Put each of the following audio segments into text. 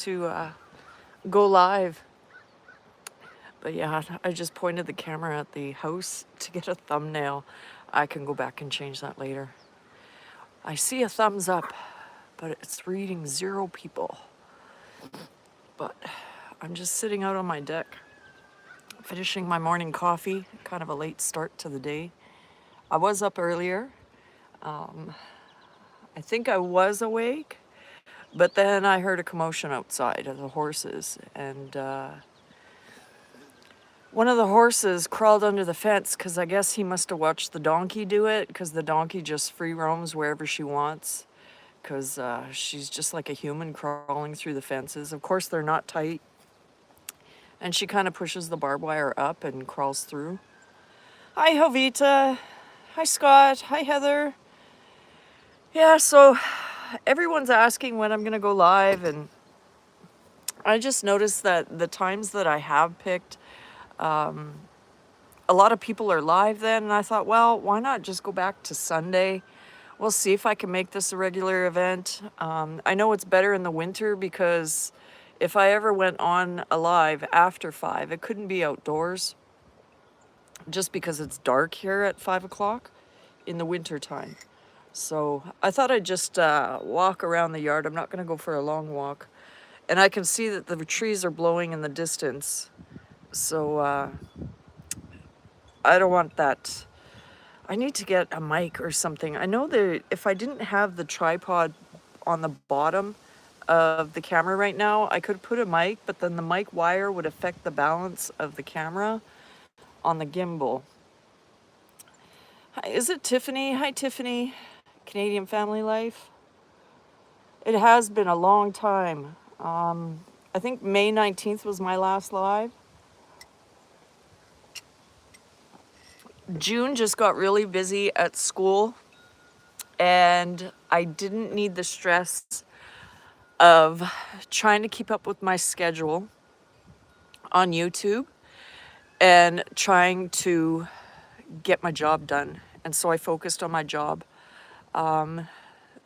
to go live. But yeah, I just pointed the camera at the house to get a thumbnail. I can go back and change that later. I see a thumbs up, but it's reading 0 people. But I'm just sitting out on my deck, finishing my morning coffee. Kind of a late start to the day. I was up earlier. I think I was awake, but then I heard a commotion outside of the horses, and one of the horses crawled under the fence because I guess he must have watched the donkey do it, because the donkey just free roams wherever she wants, because she's just like a human crawling through the fences. Of course, they're not tight, and she kind of pushes the barbed wire up and crawls through. Hi, Jovita. Hi, Scott. Hi, Heather. Yeah, so everyone's asking when I'm going to go live, and I just noticed that the times that I have picked, a lot of people are live then, and I thought, well, why not just go back to Sunday? We'll see if I can make this a regular event. I know it's better in the winter, because if I ever went on a live after 5, it couldn't be outdoors, just because it's dark here at 5 o'clock in the winter time. So I thought I'd just walk around the yard. I'm not going to go for a long walk. And I can see that the trees are blowing in the distance. So I don't want that. I need to get a mic or something. I know that if I didn't have the tripod on the bottom of the camera right now, I could put a mic, but then the mic wire would affect the balance of the camera on the gimbal. Hi, is it Tiffany? Hi, Tiffany. Canadian Family Life. It has been a long time. I think May 19th was my last live. June just got really busy at school, and I didn't need the stress of trying to keep up with my schedule on YouTube and trying to get my job done. And so I focused on my job.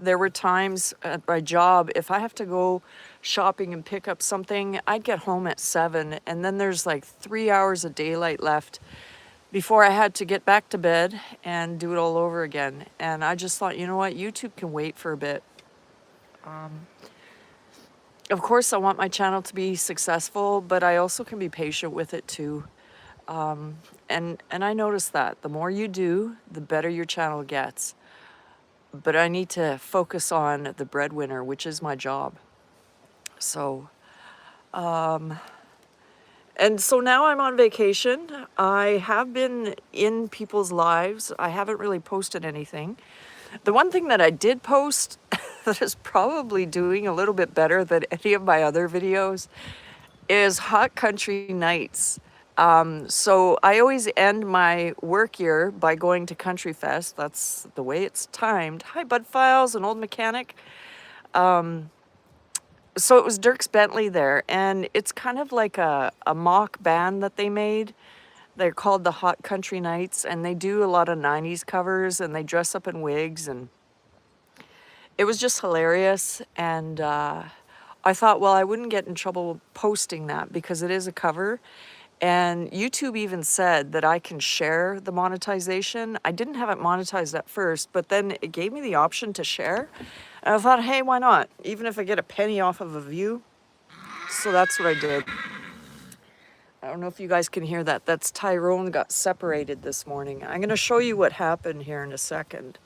There were times at my job, if I have to go shopping and pick up something, I'd get home at 7, and then there's like 3 hours of daylight left before I had to get back to bed and do it all over again. And I just thought, you know what, YouTube can wait for a bit. Of course, I want my channel to be successful, but I also can be patient with it too. And I noticed that the more you do, the better your channel gets. But I need to focus on the breadwinner, which is my job. So, and so now I'm on vacation. I have been in people's lives. I haven't really posted anything. The one thing that I did post that is probably doing a little bit better than any of my other videos is hot country nights. So I always end my work year by going to Country Fest. That's the way it's timed. Hi, Bud Files, an old mechanic. So it was Dierks Bentley there, and it's kind of like a mock band that they made. They're called the Hot Country Nights, and they do a lot of 90s covers, and they dress up in wigs, and it was just hilarious. And I thought, well, I wouldn't get in trouble posting that because it is a cover. And YouTube even said that I can share the monetization. I didn't have it monetized at first, but then it gave me the option to share. And I thought, hey, why not? Even if I get a penny off of a view. So that's what I did. I don't know if you guys can hear that. That's Tyrone got separated this morning. I'm going to show you what happened here in a second.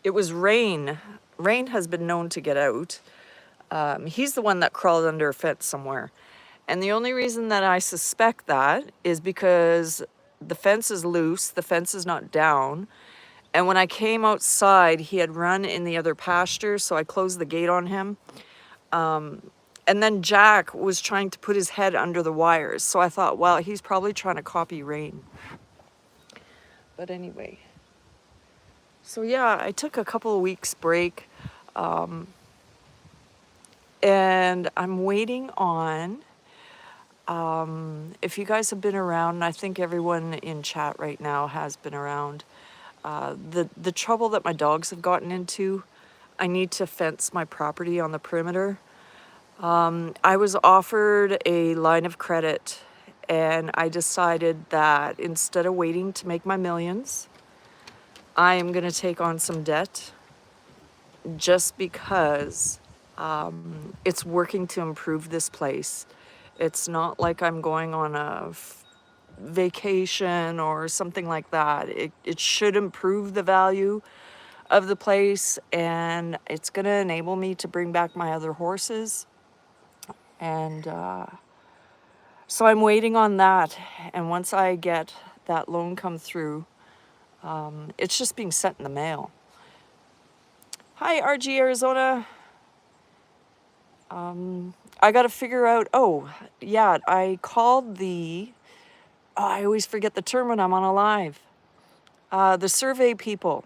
It was Rain. Rain has been known to get out. He's the one that crawled under a fence somewhere. And the only reason that I suspect that is because the fence is loose, the fence is not down. And when I came outside, he had run in the other pasture, so I closed the gate on him. And then Jack was trying to put his head under the wires. So I thought, well, he's probably trying to copy Rain. But anyway. So yeah, I took a couple of weeks break. And I'm waiting on... if you guys have been around, and I think everyone in chat right now has been around, the trouble that my dogs have gotten into, I need to fence my property on the perimeter. I was offered a line of credit, and I decided that instead of waiting to make my millions, I am going to take on some debt just because it's working to improve this place. It's not like I'm going on a vacation or something like that. It should improve the value of the place, and it's going to enable me to bring back my other horses. And so I'm waiting on that. And once I get that loan come through, it's just being sent in the mail. Hi, RG Arizona. I got to figure out, oh, yeah, I called I always forget the term when I'm on a live. The survey people.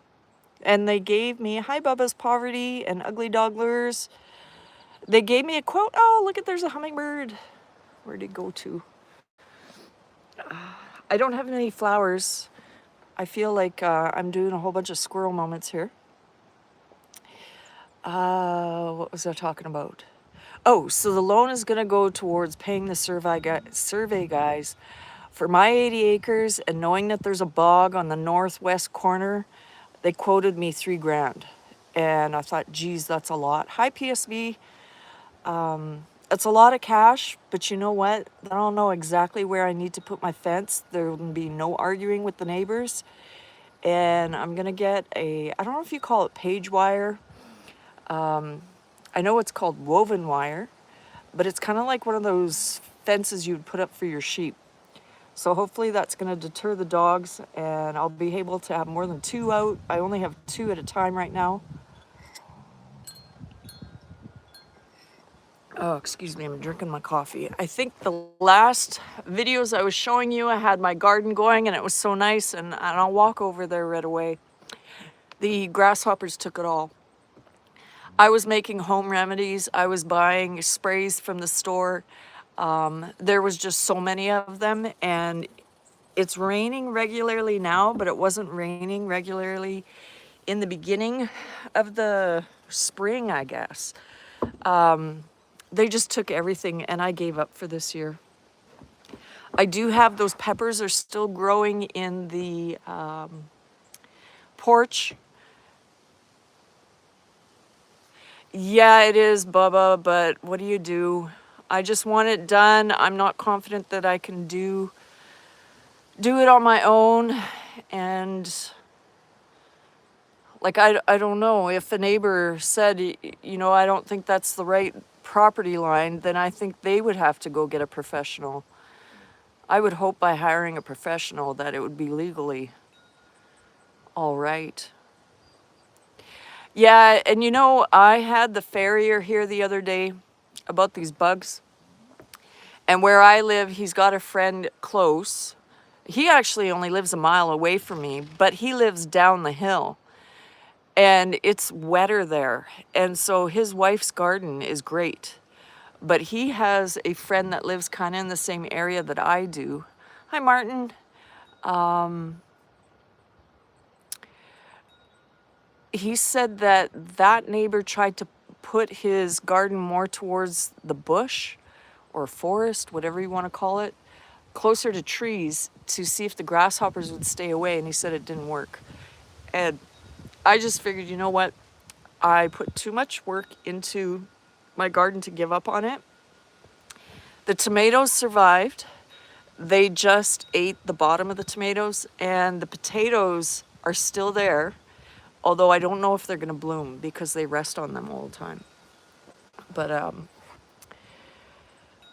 And they gave me, hi, Bubba's Poverty and Ugly Dogglers. They gave me a quote. Oh, look there's a hummingbird. Where'd it go to? I don't have any flowers. I feel like I'm doing a whole bunch of squirrel moments here. What was I talking about? Oh, so the loan is going to go towards paying the survey guys for my 80 acres, and knowing that there's a bog on the northwest corner, they quoted me $3,000. And I thought, geez, that's a lot. Hi, PSV. It's a lot of cash, but you know what? I don't know exactly where I need to put my fence. There will be no arguing with the neighbors. And I'm going to get I don't know if you call it page wire. I know it's called woven wire, but it's kind of like one of those fences you'd put up for your sheep. So hopefully that's going to deter the dogs, and I'll be able to have more than 2 out. I only have 2 at a time right now. Oh, excuse me, I'm drinking my coffee. I think the last videos I was showing you, I had my garden going and it was so nice, and I'll walk over there right away. The grasshoppers took it all. I was making home remedies. I was buying sprays from the store. There was just so many of them, and it's raining regularly now, but it wasn't raining regularly in the beginning of the spring, I guess. They just took everything, and I gave up for this year. I do have those peppers are still growing in the porch. Yeah, it is, Bubba, but what do you do? I just want it done. I'm not confident that I can do it on my own, and like I don't know, if a neighbor said, you know, I don't think that's the right property line, then I think they would have to go get a professional. I would hope by hiring a professional that it would be legally all right. Yeah, and you know, I had the farrier here the other day about these bugs. And where I live, he's got a friend close. He actually only lives a mile away from me, but he lives down the hill. And it's wetter there. And so his wife's garden is great. But he has a friend that lives kind of in the same area that I do. Hi, Martin. He said that neighbor tried to put his garden more towards the bush or forest, whatever you want to call it, closer to trees to see if the grasshoppers would stay away. And he said it didn't work. And I just figured, you know what? I put too much work into my garden to give up on it. The tomatoes survived. They just ate the bottom of the tomatoes, and the potatoes are still there, although I don't know if they're going to bloom because they rest on them all the time. But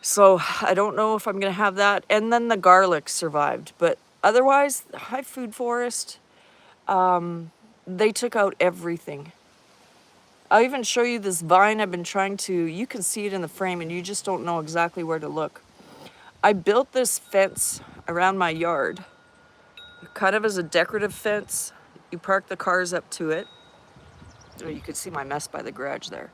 so I don't know if I'm going to have that. And then the garlic survived, but otherwise, high food forest, they took out everything. I'll even show you this vine I've been trying to, you can see it in the frame and you just don't know exactly where to look. I built this fence around my yard, kind of as a decorative fence. You park the cars up to it. Oh, you could see my mess by the garage there.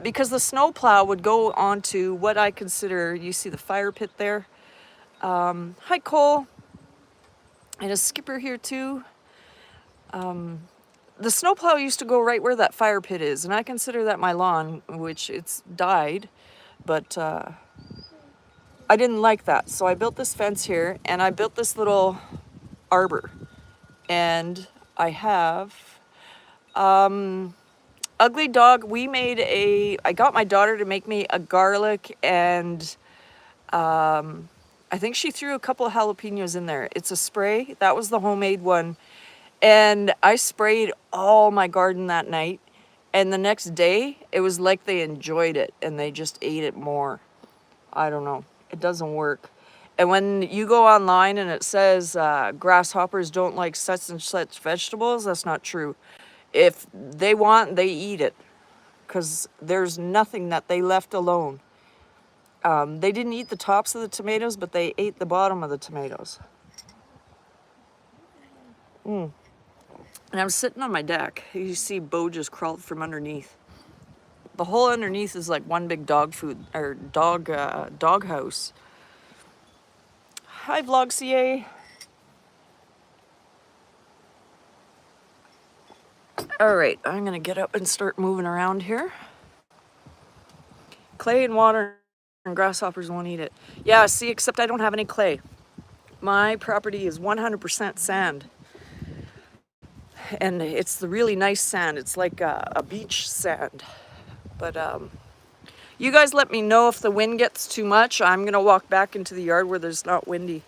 Because the snowplow would go onto what I consider, you see the fire pit there. Hi, Cole. And a skipper here too. The snowplow used to go right where that fire pit is, and I consider that my lawn, which it's died. But I didn't like that. So I built this fence here, and I built this little arbor. And I have Ugly Dog. I got my daughter to make me a garlic and I think she threw a couple of jalapenos in there. It's a spray. That was the homemade one. And I sprayed all my garden that night. And the next day, it was like they enjoyed it and they just ate it more. I don't know. It doesn't work. And when you go online and it says grasshoppers don't like such and such vegetables, that's not true. If they want, they eat it. Because there's nothing that they left alone. They didn't eat the tops of the tomatoes, but they ate the bottom of the tomatoes. And I'm sitting on my deck. You see Bo just crawled from underneath. The whole underneath is like one big dog house. Hi, VlogCA. All right, I'm gonna get up and start moving around here. Clay and water and grasshoppers won't eat it. Yeah, see, except I don't have any clay. My property is 100% sand. And it's the really nice sand. It's like a beach sand. But you guys let me know if the wind gets too much. I'm gonna walk back into the yard where there's not windy.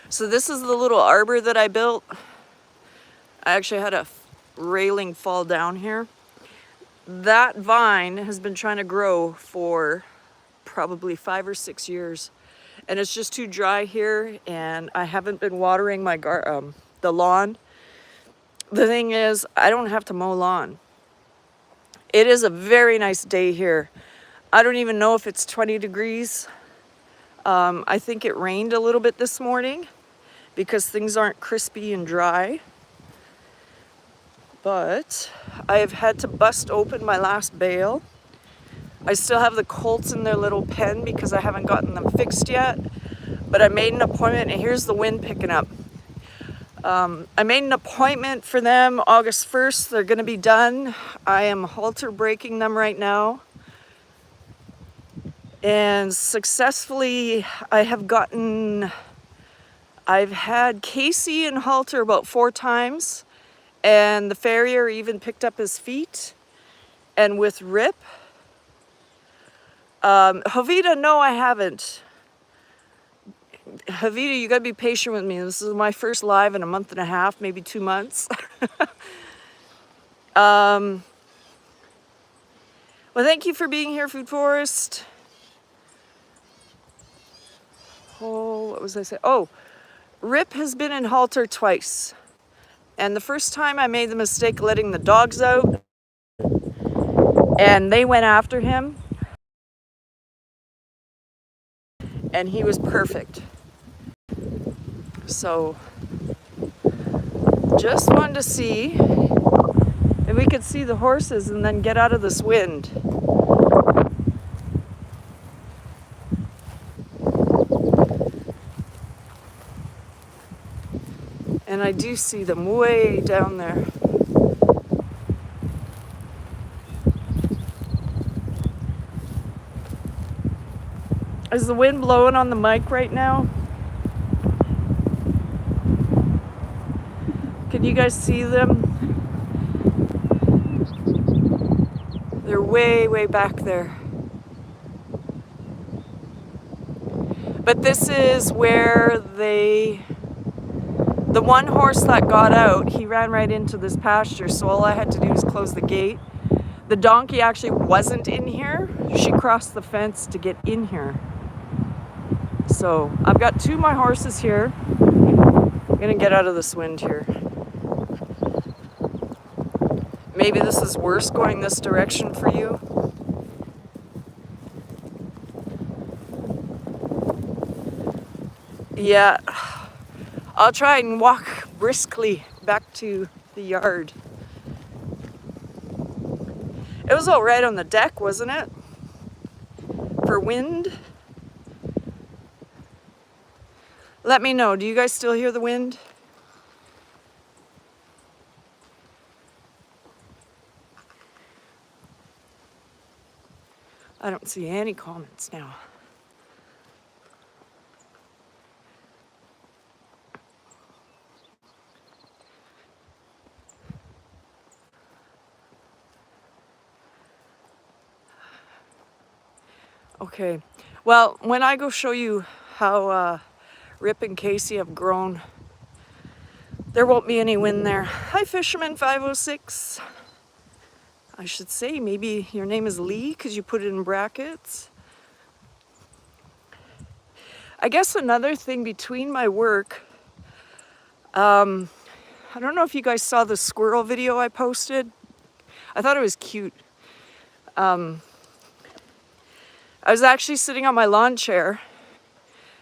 So this is the little arbor that I built. I actually had a railing fall down here. That vine has been trying to grow for probably 5 or 6 years. And it's just too dry here, and I haven't been watering the lawn. The thing is, I don't have to mow lawn. It is a very nice day here. I don't even know if it's 20 degrees. I think it rained a little bit this morning because things aren't crispy and dry. But I've had to bust open my last bale. I still have the colts in their little pen because I haven't gotten them fixed yet. But I made an appointment, and here's the wind picking up. I made an appointment for them August 1st. They're going to be done. I am halter braking them right now. And successfully, I've had Casey and halter about 4 times. And the farrier even picked up his feet. And with Rip, Jovita, no, I haven't. Jovita, you gotta be patient with me. This is my first live in a month and a half, maybe 2 months. Well, thank you for being here, Food Forest. Oh, what was I saying? Oh, Rip has been in halter twice. And the first time I made the mistake of letting the dogs out, and they went after him, and he was perfect. So, just wanted to see if we could see the horses and then get out of this wind. And I do see them way down there. Is the wind blowing on the mic right now? Can you guys see them? They're way, way back there. But this is where the one horse that got out, he ran right into this pasture, so all I had to do was close the gate. The donkey actually wasn't in here. She crossed the fence to get in here. So I've got 2 of my horses here. I'm gonna get out of this wind here. Maybe this is worse going this direction for you. Yeah, I'll try and walk briskly back to the yard. It was all right on the deck, wasn't it? For wind. Let me know, do you guys still hear the wind? I don't see any comments now. Okay, well, when I go show you how Rip and Casey have grown, there won't be any wind there. Hi, Fisherman 506. I should say maybe your name is Lee because you put it in brackets. I guess another thing between my work, I don't know if you guys saw the squirrel video I posted. I thought it was cute. I was actually sitting on my lawn chair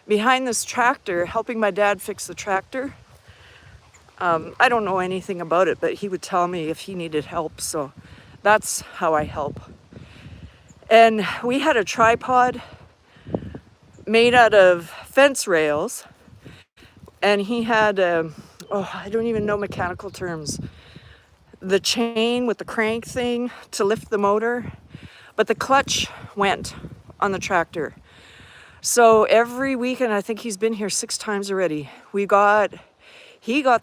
behind this tractor helping my dad fix the tractor. I don't know anything about it, but he would tell me if he needed help, so that's how I help. And we had a tripod made out of fence rails, and he had, I don't even know mechanical terms, the chain with the crank thing to lift the motor, but the clutch went on the tractor. So every weekend, I think he's been here 6 times already. He got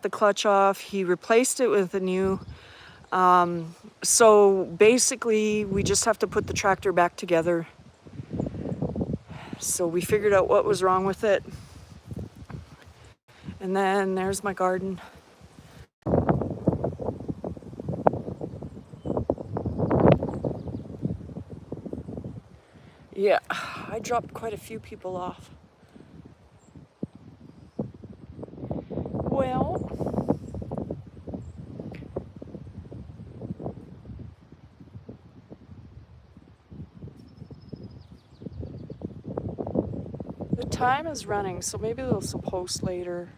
the clutch off, he replaced it with a new. So basically, we just have to put the tractor back together. So we figured out what was wrong with it. And then there's my garden. Yeah, I dropped quite a few people off. Well, the time is running, so maybe they'll post later.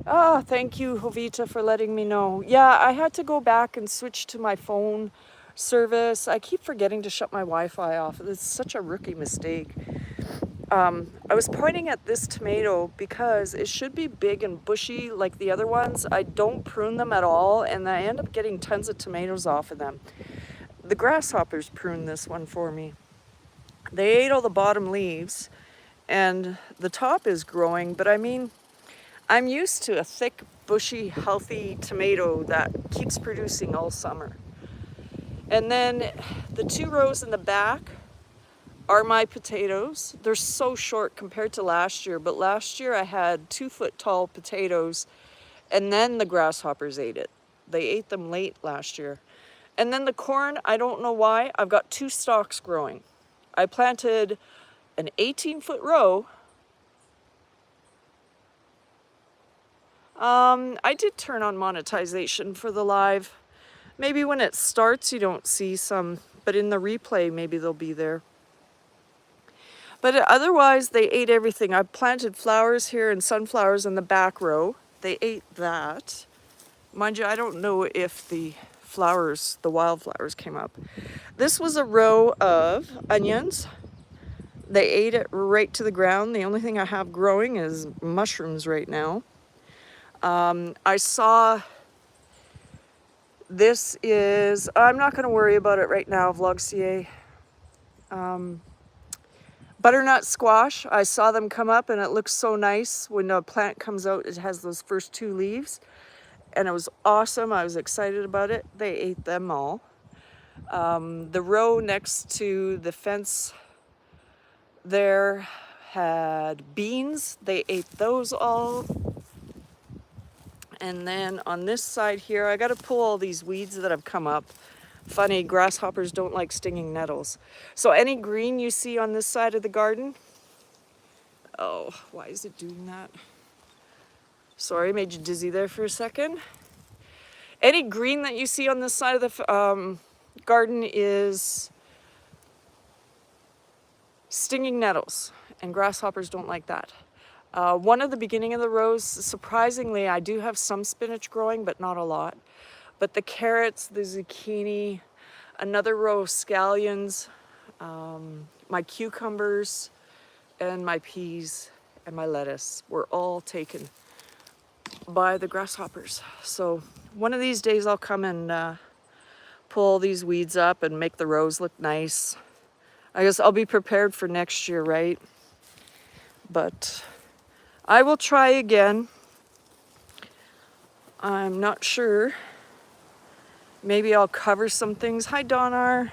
Ah, thank you, Jovita, for letting me know. Yeah, I had to go back and switch to my phone service. I keep forgetting to shut my Wi-Fi off. It's such a rookie mistake. I was pointing at this tomato because it should be big and bushy like the other ones. I don't prune them at all, and I end up getting tons of tomatoes off of them. The grasshoppers pruned this one for me. They ate all the bottom leaves, and the top is growing, but I mean, I'm used to a thick, bushy, healthy tomato that keeps producing all summer. And then the 2 rows in the back are my potatoes. They're so short compared to last year, but last year I had 2-foot tall potatoes, and then the grasshoppers ate it. They ate them late last year. And then the corn, I don't know why, I've got 2 stalks growing. I planted an 18-foot row. I did turn on monetization for the live. Maybe when it starts you don't see some, but in the replay maybe they'll be there. But otherwise they ate everything. I planted flowers here and sunflowers in the back row. They ate that. Mind you, I don't know if the flowers, the wildflowers came up. This was a row of onions. They ate it right to the ground. The only thing I have growing is mushrooms right now. I saw, this is, I'm not going to worry about it right now, Vlogca. Butternut squash, I saw them come up and it looks so nice. When a plant comes out, it has those first 2 leaves. And it was awesome. I was excited about it. They ate them all. The row next to the fence there had beans. They ate those all. And then on this side here, I got to pull all these weeds that have come up. Funny, grasshoppers don't like stinging nettles. So any green you see on this side of the garden, oh, why is it doing that? Sorry, made you dizzy there for a second. Any green that you see on this side of the garden is stinging nettles, and grasshoppers don't like that. One of the beginning of the rows, surprisingly, I do have some spinach growing, but not a lot. But the carrots, the zucchini, another row of scallions, my cucumbers, and my peas, and my lettuce were all taken by the grasshoppers. So one of these days I'll come and pull these weeds up and make the rows look nice. I guess I'll be prepared for next year, right? But I will try again. I'm not sure. Maybe I'll cover some things. Hi, Donar.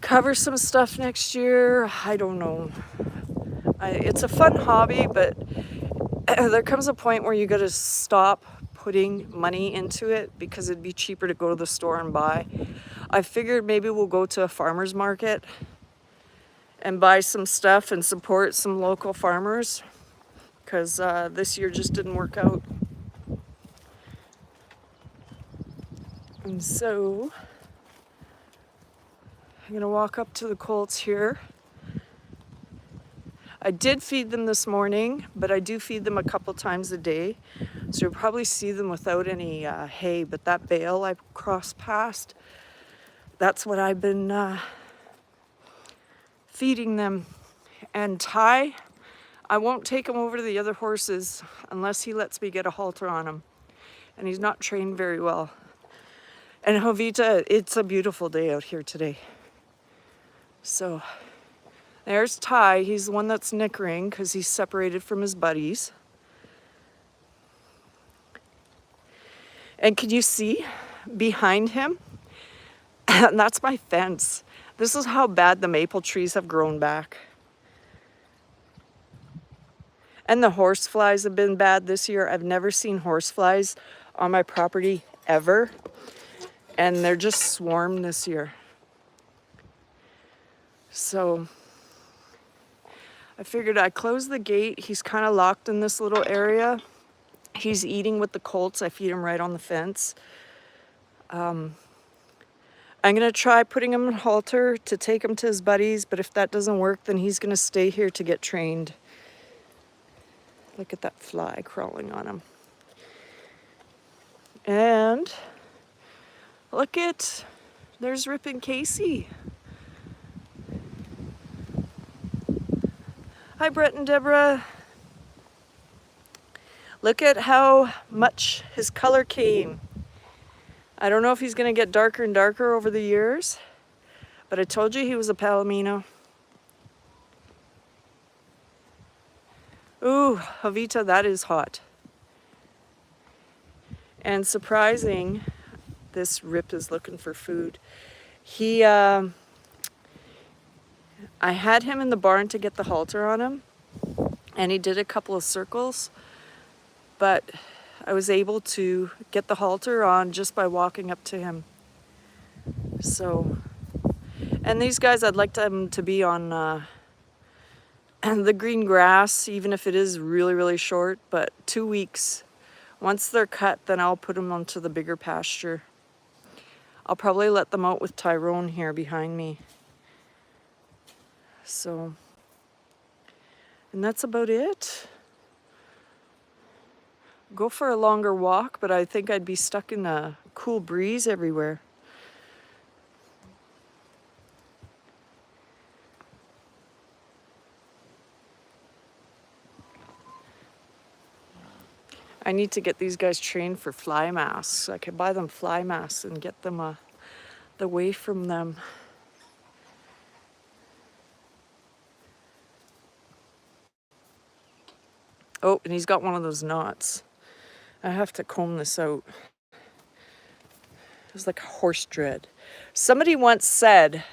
Cover some stuff next year. I don't know. It's a fun hobby, but there comes a point where you got to stop putting money into it because it'd be cheaper to go to the store and buy. I figured maybe we'll go to a farmer's market and buy some stuff and support some local farmers, because this year just didn't work out. And so I'm gonna walk up to the colts here. I did feed them this morning, but I do feed them a couple times a day. So you'll probably see them without any hay, but that bale I crossed past, that's what I've been feeding them. And Ty, I won't take him over to the other horses unless he lets me get a halter on him. And he's not trained very well. And Jovita, it's a beautiful day out here today. So there's Ty. He's the one that's nickering because he's separated from his buddies. And can you see behind him? And that's my fence. This is how bad the maple trees have grown back. And the horseflies have been bad this year. I've never seen horseflies on my property ever. And they're just swarmed this year. So I figured I'd close the gate. He's kind of locked in this little area. He's eating with the colts. I feed him right on the fence. I'm going to try putting him in a halter to take him to his buddies, but if that doesn't work, then he's going to stay here to get trained. Look at that fly crawling on him. And look at, there's Rip and Casey. Hi, Brett and Deborah. Look at how much his color came. I don't know if he's going to get darker and darker over the years, but I told you he was a Palomino. Ooh, Jovita, that is hot. And surprising, this Rip is looking for food. I had him in the barn to get the halter on him, and he did a couple of circles, but I was able to get the halter on just by walking up to him. So, and these guys, I'd like them to be on the green grass, even if it is really, really short, but 2 weeks. Once they're cut, then I'll put them onto the bigger pasture. I'll probably let them out with Tyrone here behind me. So, and that's about it. Go for a longer walk, but I think I'd be stuck in a cool breeze everywhere. I need to get these guys trained for fly masks. I could buy them fly masks and get them away from them. Oh, and he's got one of those knots. I have to comb this out. It was like horse dread. Somebody once said,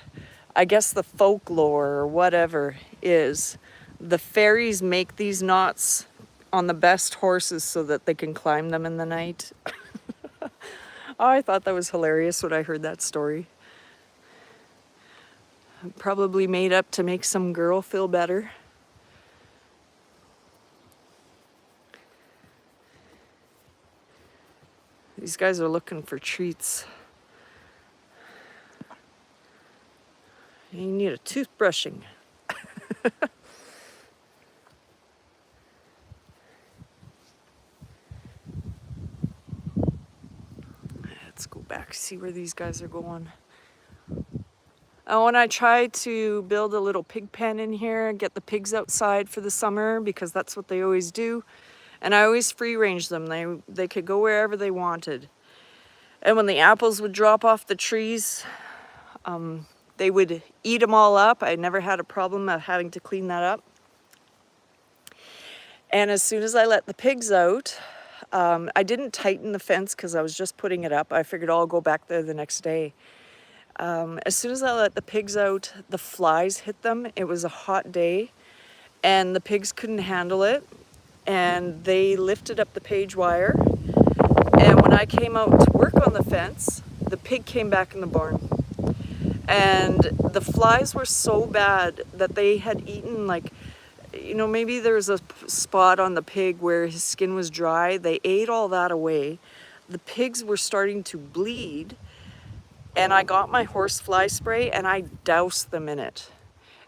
I guess the folklore or whatever is, the fairies make these knots on the best horses so that they can climb them in the night. Oh, I thought that was hilarious when I heard that story. Probably made up to make some girl feel better. These guys are looking for treats. You need a toothbrushing. Let's go back, see where these guys are going. Oh, and I tried to build a little pig pen in here, get the pigs outside for the summer because that's what they always do. And I always free range them. They could go wherever they wanted. And when the apples would drop off the trees, they would eat them all up. I never had a problem of having to clean that up. And as soon as I let the pigs out, I didn't tighten the fence because I was just putting it up. I figured I'll go back there the next day. As soon as I let the pigs out, the flies hit them. It was a hot day and the pigs couldn't handle it. And they lifted up the page wire. And when I came out to work on the fence, the pig came back in the barn. And the flies were so bad that they had eaten, like, you know, maybe there was a spot on the pig where his skin was dry. They ate all that away. The pigs were starting to bleed. And I got my horsefly spray and I doused them in it.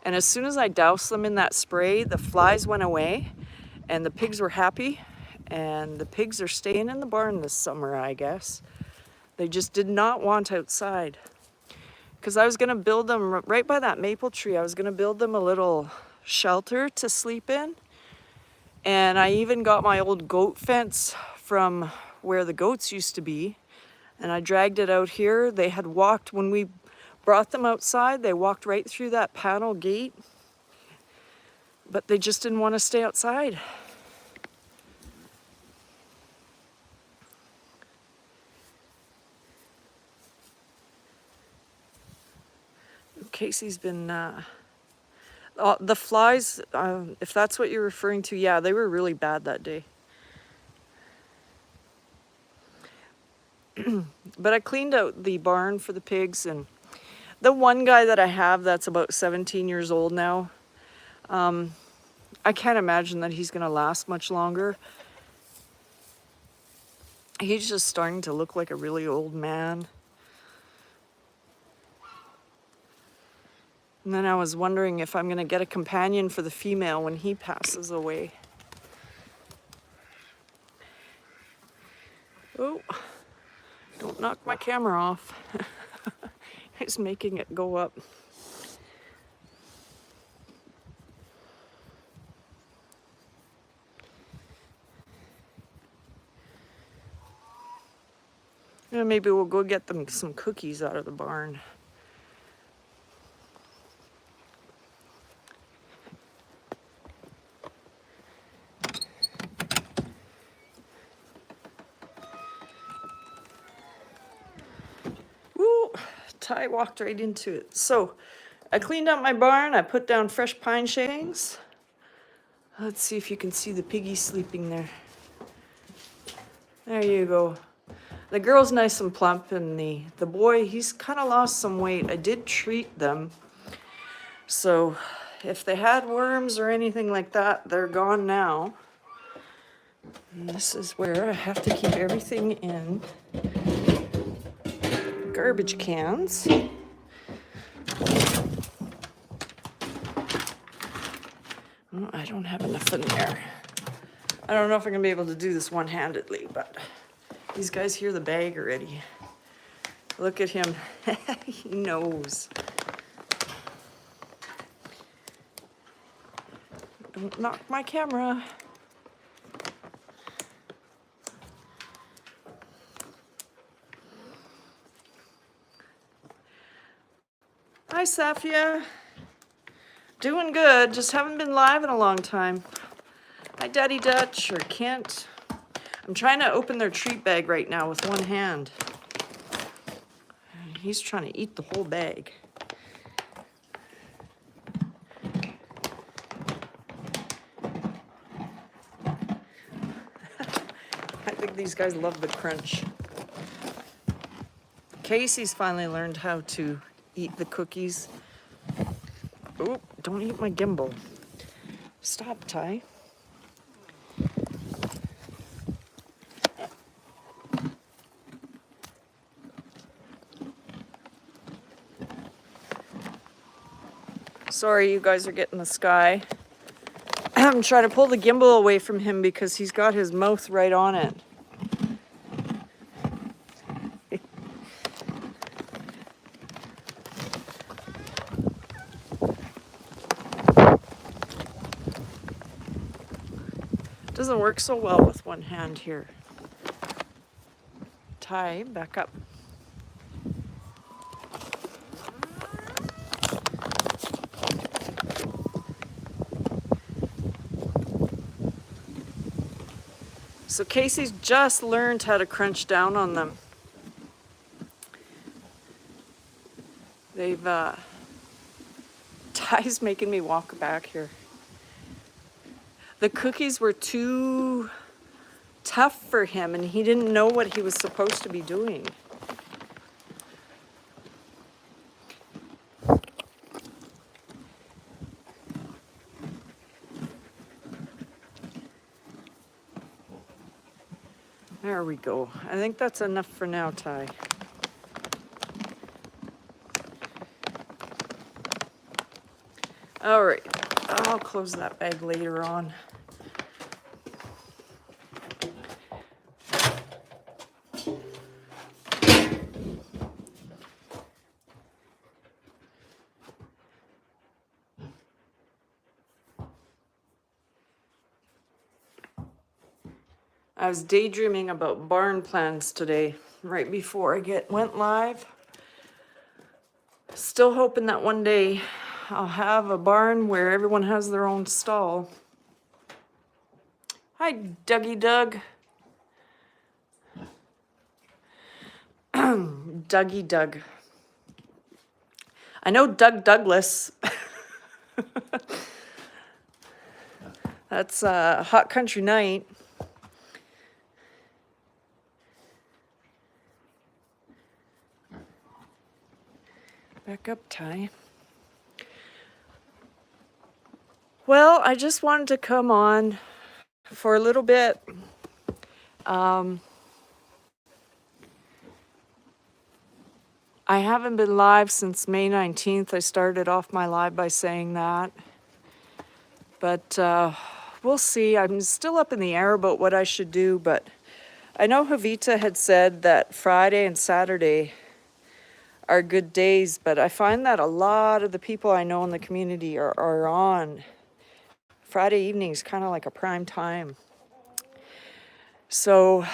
And as soon as I doused them in that spray, the flies went away and the pigs were happy. And the pigs are staying in the barn this summer, I guess. They just did not want outside. Because I was going to build them right by that maple tree. I was going to build them a little shelter to sleep in. And I even got my old goat fence from where the goats used to be. And I dragged it out here. They had walked, when we brought them outside, they walked right through that panel gate. But they just didn't want to stay outside. Casey's been, the flies, if that's what you're referring to, yeah, they were really bad that day. But I cleaned out the barn for the pigs, and the one guy that I have that's about 17 years old now, I can't imagine that he's going to last much longer. He's just starting to look like a really old man. And then I was wondering if I'm going to get a companion for the female when he passes away. Oh, don't knock my camera off. It's making it go up. Yeah, maybe we'll go get them some cookies out of the barn. I walked right into it. So I cleaned out my barn. I put down fresh pine shavings. Let's see if you can see the piggy sleeping there. There you go. The girl's nice and plump, and the boy, he's kind of lost some weight. I did treat them. So if they had worms or anything like that, they're gone now. And this is where I have to keep everything in garbage cans. Oh, I don't have enough in there. I don't know if I'm gonna be able to do this one-handedly, but these guys hear the bag already. Look at him. He knows. Don't knock my camera. Hi, Safia. Doing good, just haven't been live in a long time. Hi, Daddy Dutch or Kent. I'm trying to open their treat bag right now with one hand. He's trying to eat the whole bag. I think these guys love the crunch. Casey's finally learned how to eat the cookies. Oh, don't eat my gimbal. Stop, Ty. Sorry, you guys are getting the sky. I'm trying to pull the gimbal away from him because he's got his mouth right on it. Doesn't work so well with one hand here. Ty, back up. So Casey's just learned how to crunch down on them. They've, Ty's making me walk back here. The cookies were too tough for him, and he didn't know what he was supposed to be doing. There we go. I think that's enough for now, Ty. All right, I'll close that bag later on. I was daydreaming about barn plans today, right before I went live. Still hoping that one day I'll have a barn where everyone has their own stall. Hi, Dougie Doug. Dougie Doug. I know Doug Douglas. That's Hot Country Night. Back up, Ty. Well, I just wanted to come on for a little bit. I haven't been live since May 19th. I started off my live by saying that. But we'll see. I'm still up in the air about what I should do, but I know Javita had said that Friday and Saturday are good days, but I find that a lot of the people I know in the community are on. Friday evenings, kind of like a prime time. So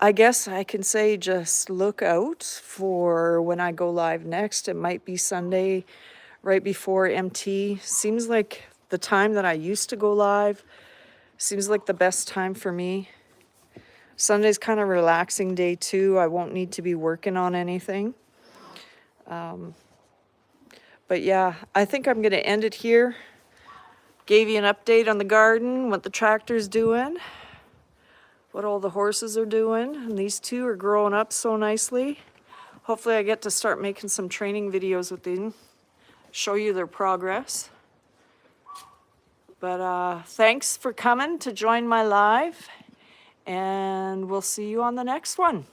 I guess I can say just look out for when I go live next. It might be Sunday right before MT. Seems like the time that I used to go live seems like the best time for me. Sunday's kind of relaxing day too. I won't need to be working on anything. But yeah, I think I'm going to end it here. Gave you an update on the garden, what the tractor's doing, what all the horses are doing. And these two are growing up so nicely. Hopefully I get to start making some training videos with them, show you their progress. But thanks for coming to join my live, and we'll see you on the next one.